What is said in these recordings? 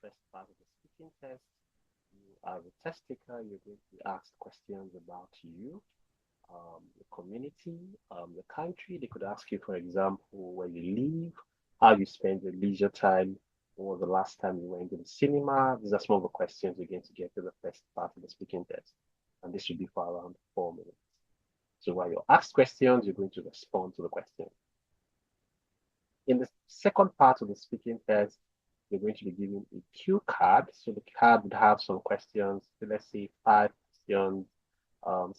first part of the speaking test. You are a test taker. You're going to be asked questions about you, the community, the country. They could ask you, for example, where you live, how you spend your leisure time, when was the last time you went to the cinema. These are some of the questions you're going to get to the first part of the speaking test. And this should be for around 4 minutes. So while you're asked questions, you're going to respond to the question. In the second part of the speaking test, you're going to be given a cue card. So the card would have some questions. So let's say 5 questions,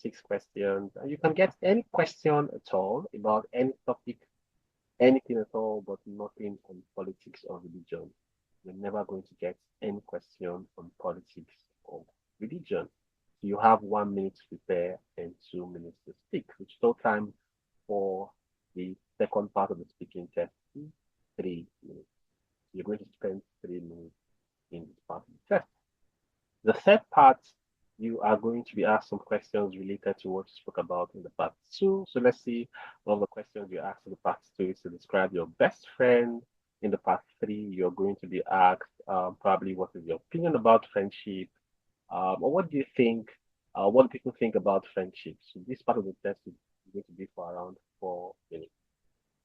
6 questions. And you can get any question at all about any topic, anything at all, but nothing on politics or religion. You're never going to get any question on politics or religion. You have 1 minute to prepare and 2 minutes to speak, which total time for the second part of the speaking test is 3 minutes. You're going to spend 3 minutes in this part of the test. The third part, you are going to be asked some questions related to what you spoke about in the part two. So let's see, one of the questions you asked in the part two is to describe your best friend. In the part three, you're going to be asked probably what is your opinion about friendship, or what do you think, what do people think about friendship? So this part of the test is going to be for around 4 minutes.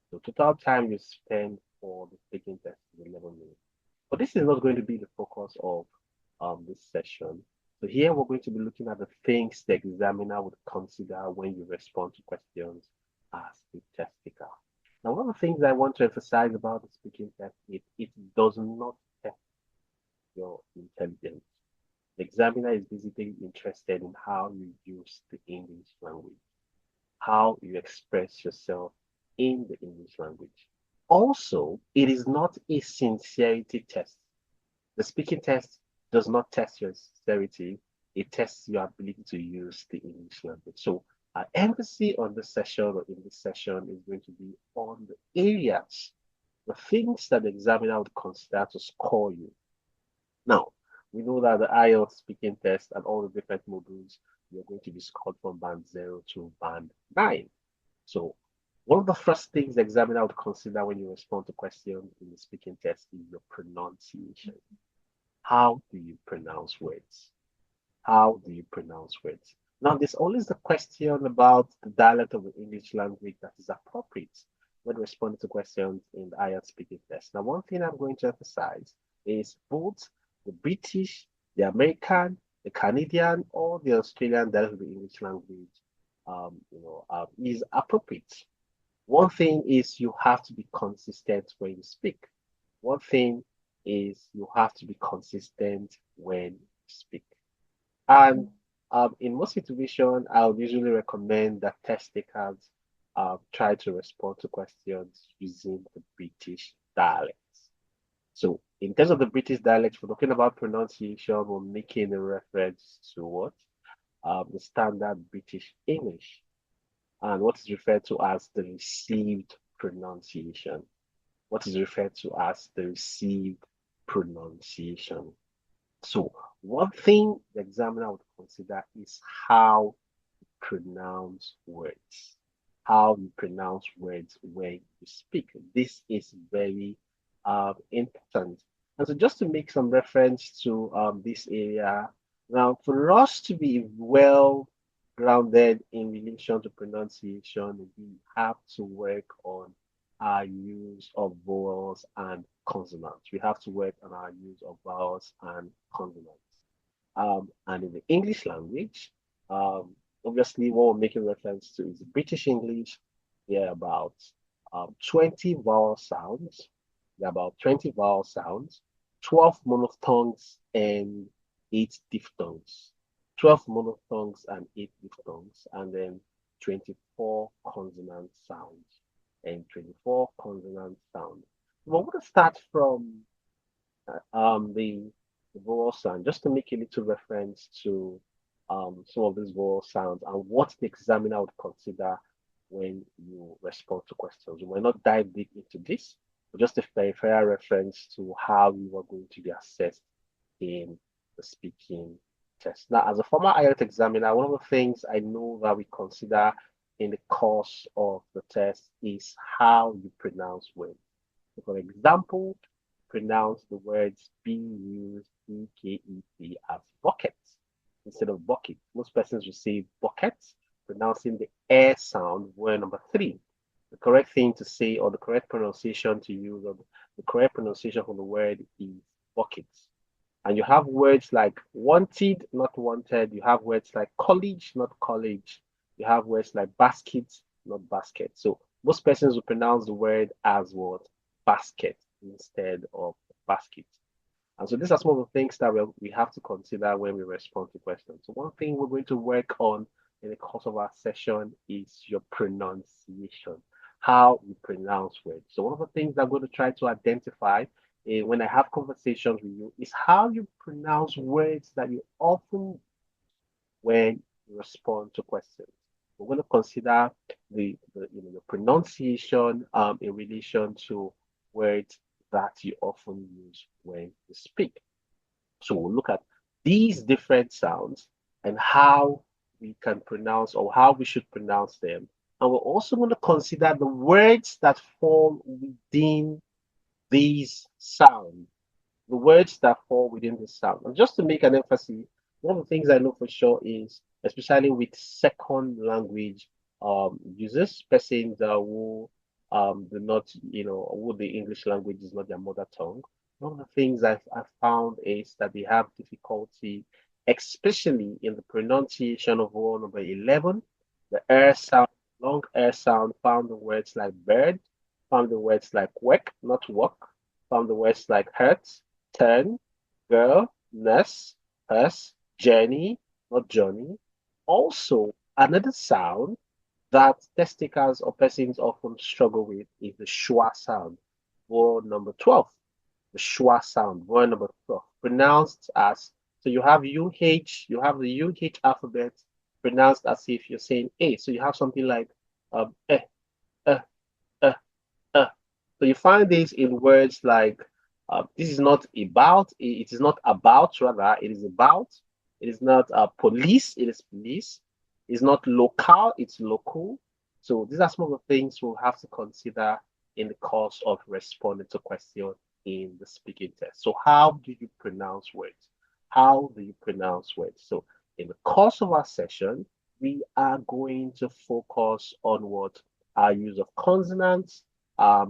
So total time you spend for the speaking test is 11 minutes. But this is not going to be the focus of this session. So here we're going to be looking at the things the examiner would consider when you respond to questions as a test taker. Now, one of the things I want to emphasize about the speaking test is it does not test your intelligence. The examiner is basically interested in how you use the English language, how you express yourself in the English language. Also, it is not a sincerity test. The speaking test does not test your sincerity, it tests your ability to use the English language. So our emphasis on this session or in this session is going to be on the areas, the things that the examiner would consider to score you. Now, we know that the IELTS speaking test and all the different modules, you're going to be scored from band 0 to band 9. So one of the first things the examiner would consider when you respond to questions in the speaking test is your pronunciation. How do you pronounce words? How do you pronounce words? Now, there's always the question about the dialect of the English language that is appropriate when responding to questions in the IELTS speaking test. Now, one thing I'm going to emphasize is both the British, the American, the Canadian, or the Australian dialect of the English language, is appropriate. One thing is you have to be consistent when you speak. One thing is you have to be consistent when you speak. And in most situations, I would usually recommend that test takers try to respond to questions using the British dialects. So in terms of the British dialect, we're talking about pronunciation, we're making a reference to what? The standard British English and what is referred to as the received pronunciation. What is referred to as the received pronunciation. So one thing the examiner would consider is how you pronounce words. How you pronounce words when you speak. This is very important. And so just to make some reference to this area, now for us to be well grounded in relation to pronunciation, we have to work on our use of vowels and consonants. We have to work on our use of vowels and consonants. And in the English language, obviously what we're making reference to is British English. There are about 20 vowel sounds. There are about 20 vowel sounds, 12 monophthongs and 8 diphthongs. 12 monophthongs and 8 diphthongs, and then 24 consonant sounds and 24 consonant sounds. We're going to start from the vowel sound, just to make a little reference to some of these vowel sounds and what the examiner would consider when you respond to questions. We might not dive deep into this, but just a fair reference to how you are going to be assessed in the speaking test. Now, as a former IELTS examiner, one of the things I know that we consider in the course of the test is how you pronounce words. So for example, pronounce the words bucket as bucket instead of bucket. Most persons will say bucket, pronouncing the air sound, word number three. The correct thing to say, or the correct pronunciation to use, or the correct pronunciation for the word is bucket. And you have words like wanted, not wanted. You have words like college, not college. You have words like basket, not basket. So most persons will pronounce the word as what? Basket instead of basket. And so these are some of the things that we have to consider when we respond to questions. So one thing we're going to work on in the course of our session is your pronunciation, how you pronounce words. So one of the things I'm going to try to identify when I have conversations with you is how you pronounce words that you often when you respond to questions. We're going to consider the pronunciation in relation to words that you often use when you speak. So we'll look at these different sounds and how we can pronounce or how we should pronounce them. And we're also going to consider the words that fall within these sounds, the words that fall within this sound. And just to make an emphasis, one of the things I know for sure is, especially with second language users, persons who do not, who the English language is not their mother tongue. One of the things I've found is that they have difficulty, especially in the pronunciation of word number 11, the air sound, long air sound, found the words like bird, found the words like work, not walk, found the words like hurt, turn, girl, nurse, us, journey, not journey. Also, another sound that test takers or persons often struggle with is the schwa sound, word number 12. The schwa sound, word number 12, pronounced as, so you have UH, you have the UH alphabet pronounced as if you're saying A. So you have something like eh, uh, uh, uh. So you find this in words like this is not about, it is not about, rather, it is about. It is not police, it is police. It's not local, it's local. So these are some of the things we'll have to consider in the course of responding to questions in the speaking test. So how do you pronounce words? How do you pronounce words? So in the course of our session, we are going to focus on what our use of consonants, our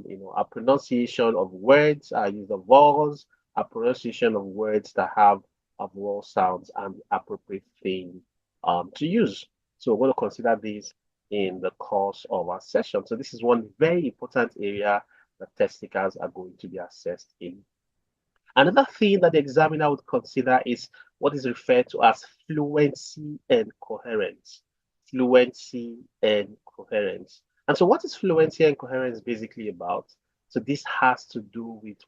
pronunciation of words, our use of vowels, our pronunciation of words that have vowel sounds and the appropriate thing to use. So we're going to consider this in the course of our session. So this is one very important area that test takers are going to be assessed in. Another thing that the examiner would consider is what is referred to as fluency and coherence. Fluency and coherence. And so what is fluency and coherence basically about? So this has to do with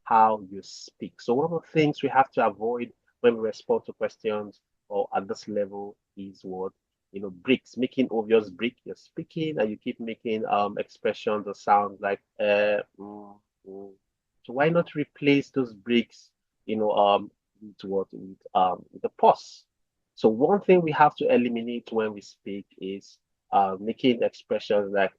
how you speak. So one of the things we have to avoid when we respond to questions or at this level is breaks, making obvious break. You're speaking and you keep making expressions or sounds like mm. So why not replace those breaks, with the pause? So one thing we have to eliminate when we speak is making expressions like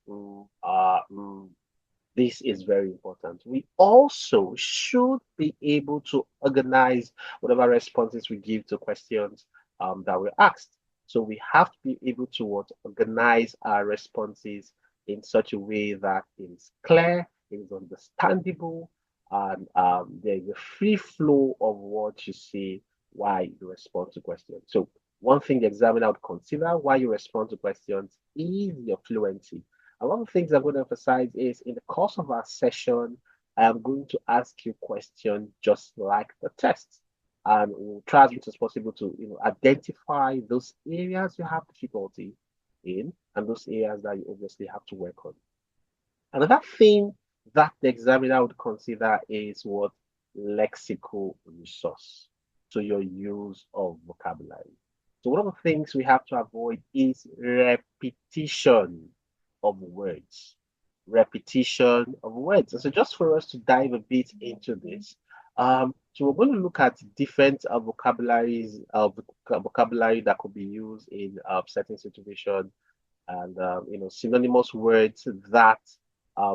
this is very important. We also should be able to organize whatever responses we give to questions that we're asked. So we have to be able to organize our responses in such a way that it is clear, it is understandable, and there is a free flow of what you say while you respond to questions. So one thing the examiner would consider while you respond to questions is your fluency. A lot of things I'm going to emphasize is in the course of our session, I am going to ask you questions just like the test. And we'll try as much as possible to identify those areas you have difficulty in and those areas that you obviously have to work on. Another thing that the examiner would consider is what lexical resource. So your use of vocabulary. So one of the things we have to avoid is repetition of words. Repetition of words. And so just for us to dive a bit into this, so we're going to look at different vocabulary that could be used in certain situations and synonymous words that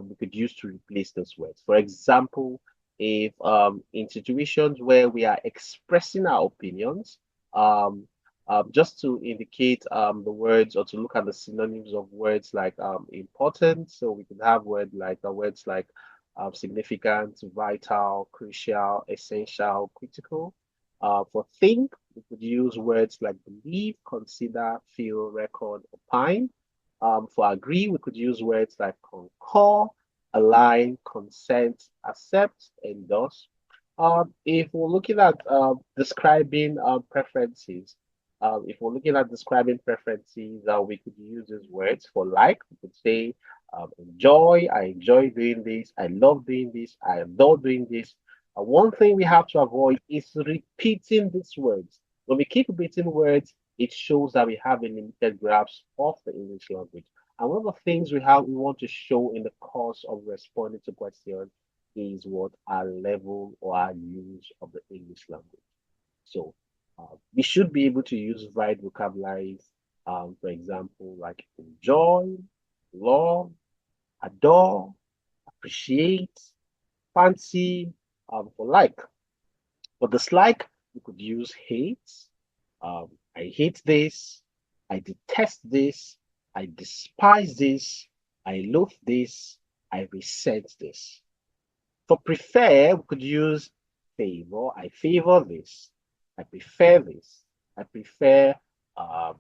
we could use to replace those words. For example, if in situations where we are expressing our opinions, um, just to indicate the words or to look at the synonyms of words like important. So we could have words like significant, vital, crucial, essential, critical. For think, we could use words like believe, consider, feel, record, opine. For agree, we could use words like concur, align, consent, accept, endorse. If we're looking at describing preferences, we could use these words for like. We could say enjoy, I enjoy doing this, I love doing this, I adore doing this. One thing we have to avoid is repeating these words. When we keep repeating words, it shows that we have a limited grasp of the English language. And one of the things we want to show in the course of responding to questions is what our level or our use of the English language. So we should be able to use right vocabularies, for example, like enjoy, love, adore, appreciate, fancy, for like. For dislike, we could use hate. I hate this. I detest this. I despise this. I loathe this. I resent this. For prefer, we could use favor. I favor this. I prefer this. I prefer, um,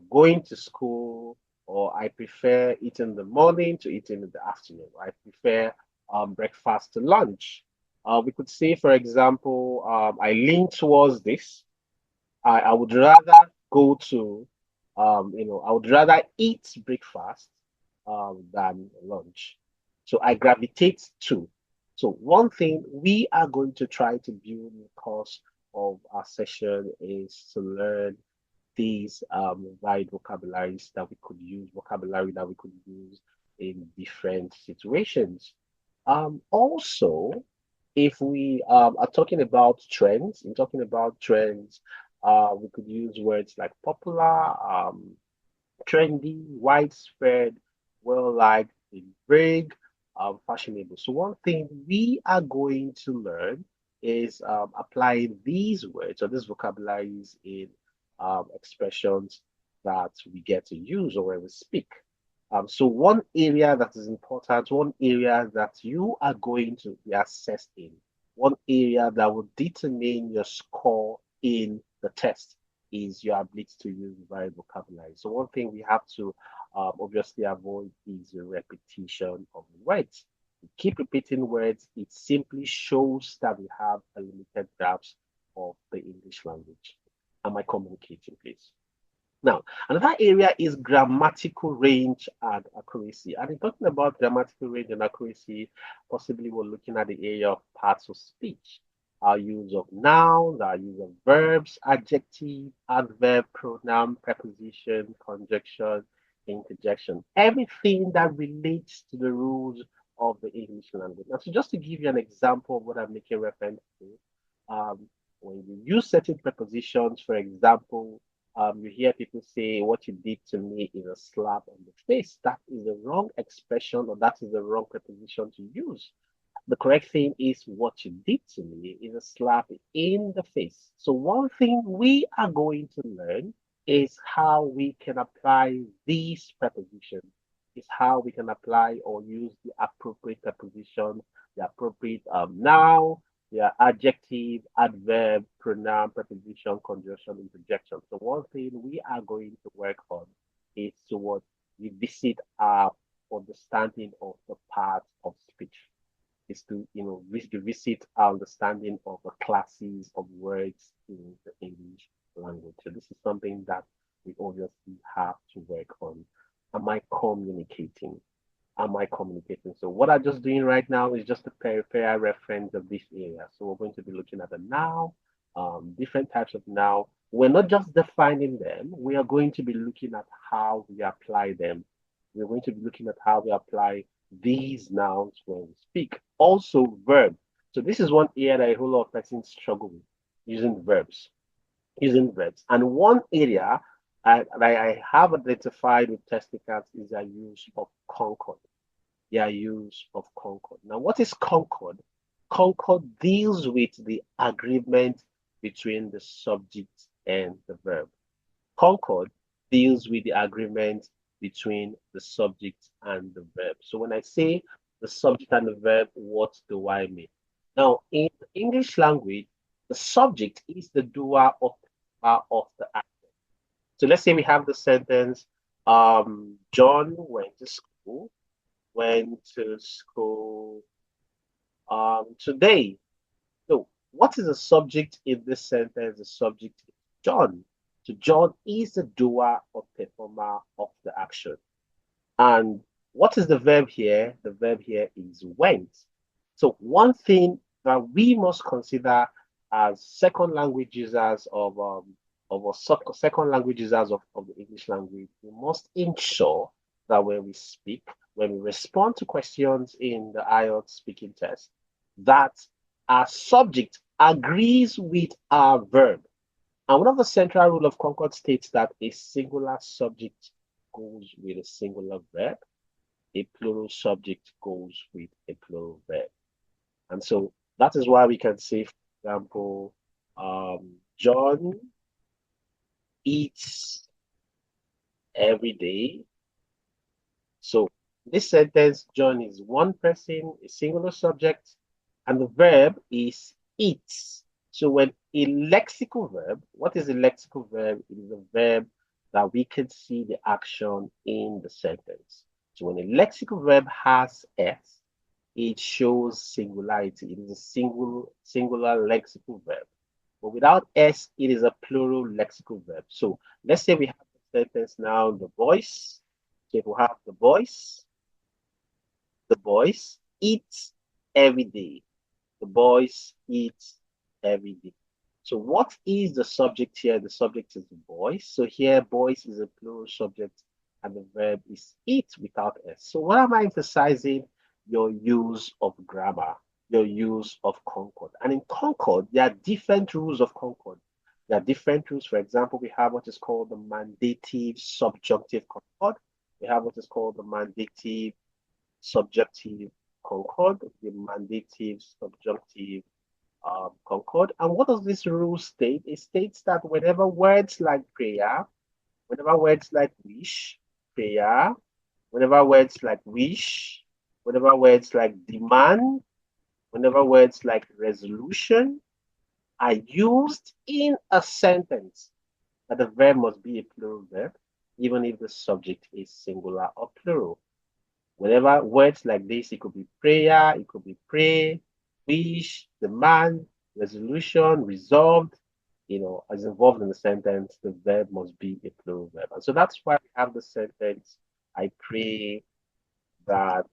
going to school, or I prefer eating in the morning to eating in the afternoon. I prefer breakfast to lunch. We could say, for example, I lean towards this. I would rather go to, I would rather eat breakfast than lunch. So I gravitate to. So one thing we are going to try to build in the course of our session is to learn these wide vocabulary that we could use in different situations. Also, if we are talking about trends, we could use words like popular, trendy, widespread, well liked, big, fashionable. So one thing we are going to learn is applying these words or these vocabularies in expressions that we get to use or when we speak. So one area that is important, one area that you are going to be assessed in, one area that will determine your score in the test is your ability to use varied vocabulary. So one thing we have to obviously avoid is the repetition of words. We keep repeating words, it simply shows that we have a limited grasp of the English language. Am I communicating, please? Now, another area is grammatical range and accuracy. And in talking about grammatical range and accuracy, possibly we're looking at the area of parts of speech, our use of nouns, our use of verbs, adjective, adverb, pronoun, preposition, conjunction, interjection, everything that relates to the rules of the English language. Now, so just to give you an example of what I'm making reference to, when you use certain prepositions, for example, you hear people say, what you did to me is a slap on the face. That is the wrong expression, or that is the wrong preposition to use. The correct thing is what you did to me is a slap in the face. So one thing we are going to learn is how we can apply these prepositions, is how we can apply or use the appropriate preposition, the appropriate noun, the adjective, adverb, pronoun, preposition, conjunction, interjection. So one thing we are going to work on is to revisit our understanding of the parts of speech, is to revisit our understanding of the classes of words in the English language. So this is something that we obviously have to work on. Am I communicating? Am I communicating? So what I'm just doing right now is just a peripheral reference of this area. So we're going to be looking at the noun, different types of noun. We're not just defining them, we are going to be looking at how we apply them. We're going to be looking at how we apply these nouns when we speak. Also, verb. So this is one area that a whole lot of persons struggle with, using verbs. Using verbs. And one area that I have identified with test takers is their use of concord. Their use of concord. Now, what is concord? Concord deals with the agreement between the subject and the verb. Concord deals with the agreement between the subject and the verb. So when I say the subject and the verb, what do I mean? Now, in the English language, the subject is the doer of the act. So let's say we have the sentence, John went to school today. So what is the subject in this sentence? The subject is John. So John is the doer or performer of the action. And what is the verb here? The verb here is went. So one thing that we must consider as second language users of our second language users of the English language, we must ensure that when we speak, when we respond to questions in the IELTS speaking test, that our subject agrees with our verb. And one of the central rule of Concord states that a singular subject goes with a singular verb, a plural subject goes with a plural verb. And so that is why we can say, for example, John eats every day. So this sentence, John is one person, a singular subject, and the verb is eats. So when a lexical verb, what is a lexical verb? It is a verb that we can see the action in the sentence. So when a lexical verb has S, it shows singularity. It is a singular lexical verb. But without S, it is a plural lexical verb. So let's say we have the sentence now, the boys. So if we have the boys eat every day. The boys eat every day. So what is the subject here? The subject is the boys. So here, boys is a plural subject and the verb is eat without S. So what am I emphasizing? Your use of grammar, your use of Concord. And in Concord, there are different rules of Concord. There are different rules. For example, we have what is called the mandative subjunctive Concord. We have what is called the mandative subjunctive Concord, the mandative subjunctive Concord. And what does this rule state? It states that whenever words like prayer, whenever words like wish, prayer, whenever words like wish, whenever words like demand, whenever words like resolution are used in a sentence, that the verb must be a plural verb, even if the subject is singular or plural. Whenever words like this, it could be prayer, it could be pray, wish, demand, resolution, resolved, as involved in the sentence, the verb must be a plural verb. And so that's why we have the sentence, I pray that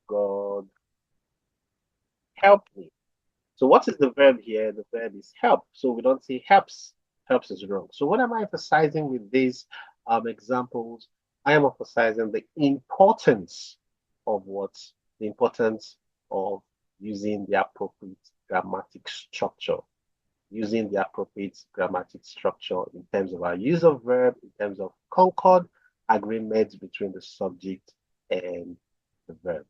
God help me. So what is the verb here? The verb is help. So we don't say helps. Helps is wrong. So what am I emphasizing with these examples? I am emphasizing the importance of what? The importance of using the appropriate grammatic structure. Using the appropriate grammatic structure in terms of our use of verb, in terms of concord, agreements between the subject and the verb.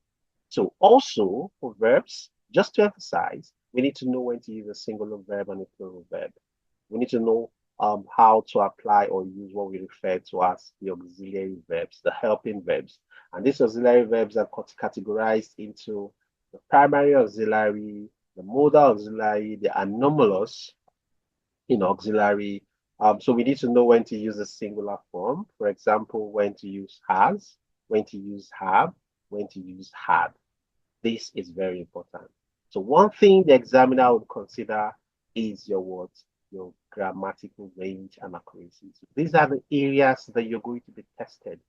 So also for verbs, just to emphasize, we need to know when to use a singular verb and a plural verb. We need to know how to apply or use what we refer to as the auxiliary verbs, the helping verbs. And these auxiliary verbs are categorized into the primary auxiliary, the modal auxiliary, the anomalous auxiliary. So we need to know when to use a singular form. For example, when to use has, when to use have, when to use had. This is very important. So one thing the examiner would consider is your words, your grammatical range and accuracy. So these are the areas that you're going to be tested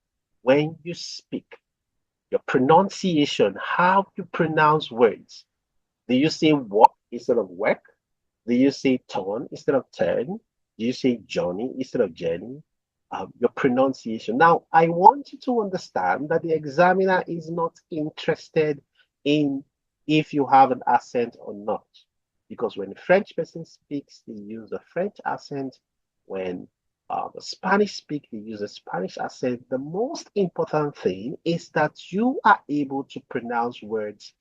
when you speak. Your pronunciation, how you pronounce words. Do you say work instead of work? Do you say turn instead of turn? Do you say Johnny instead of Jenny? Your pronunciation. Now, I want you to understand that the examiner is not interested in if you have an accent or not. Because when a French person speaks, they use a French accent. When a Spanish speak, they use a Spanish accent. The most important thing is that you are able to pronounce words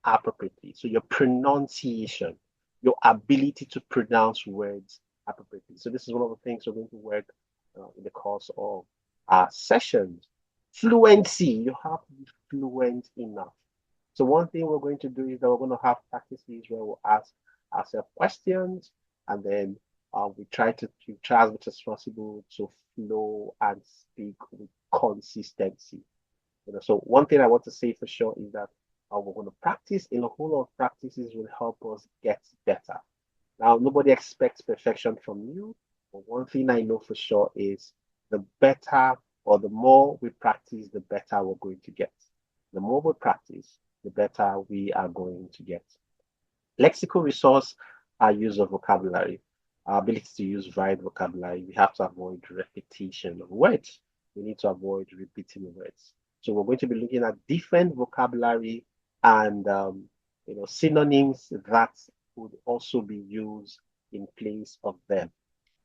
appropriately. So your pronunciation, your ability to pronounce words appropriately. So this is one of the things we're going to work in the course of our sessions. Fluency, you have to be fluent enough. So one thing we're going to do is that we're going to have practices where we'll ask ourselves questions, and then we try as much as possible to flow and speak with consistency. So one thing I want to say for sure is that we're going to practice, and a whole lot of practices will help us get better. Now, nobody expects perfection from you, but one thing I know for sure is the better or the more we practice, the better we're going to get. The more we practice, the better we are going to get. Lexical resource, our use of vocabulary, our ability to use varied vocabulary. We have to avoid repetition of words. We need to avoid repeating words. So we're going to be looking at different vocabulary and synonyms that would also be used in place of them.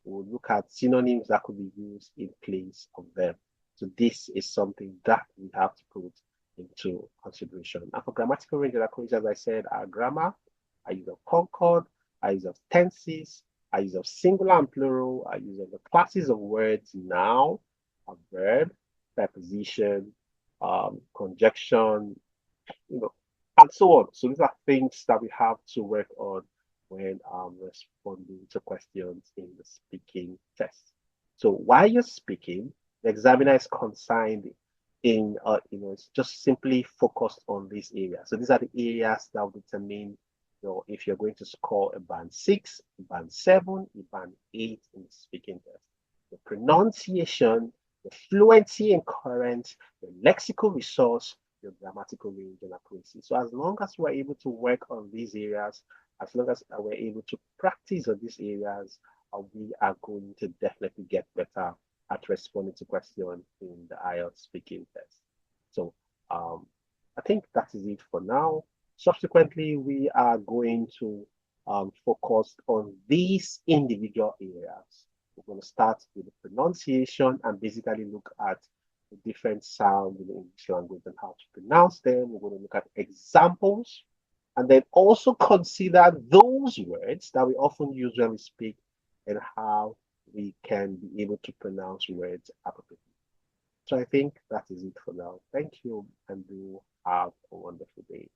We'll look at synonyms that could be used in place of them. So this is something that we have to put into consideration. And for grammatical range and approach, as I said, our grammar, our use of concord, our use of tenses, our use of singular and plural, our use of the classes of words, noun, a verb, preposition, conjunction, and so on. So these are things that we have to work on when responding to questions in the speaking test. So while you're speaking, the examiner is concerned in, it's just simply focused on this area. So these are the areas that will determine, if you're going to score a band 6, a band 7, a band 8 in the speaking test. The pronunciation, the fluency in current, the lexical resource, your grammatical range and accuracy. So as long as we're able to work on these areas, as long as we're able to practice on these areas, we are going to definitely get better at responding to questions in the IELTS speaking test. So I think that is it for now. Subsequently, we are going to focus on these individual areas. We're going to start with the pronunciation and basically look at the different sounds in the English language and how to pronounce them. We're going to look at examples and then also consider those words that we often use when we speak and how we can be able to pronounce words appropriately. So I think that is it for now. Thank you and do have a wonderful day.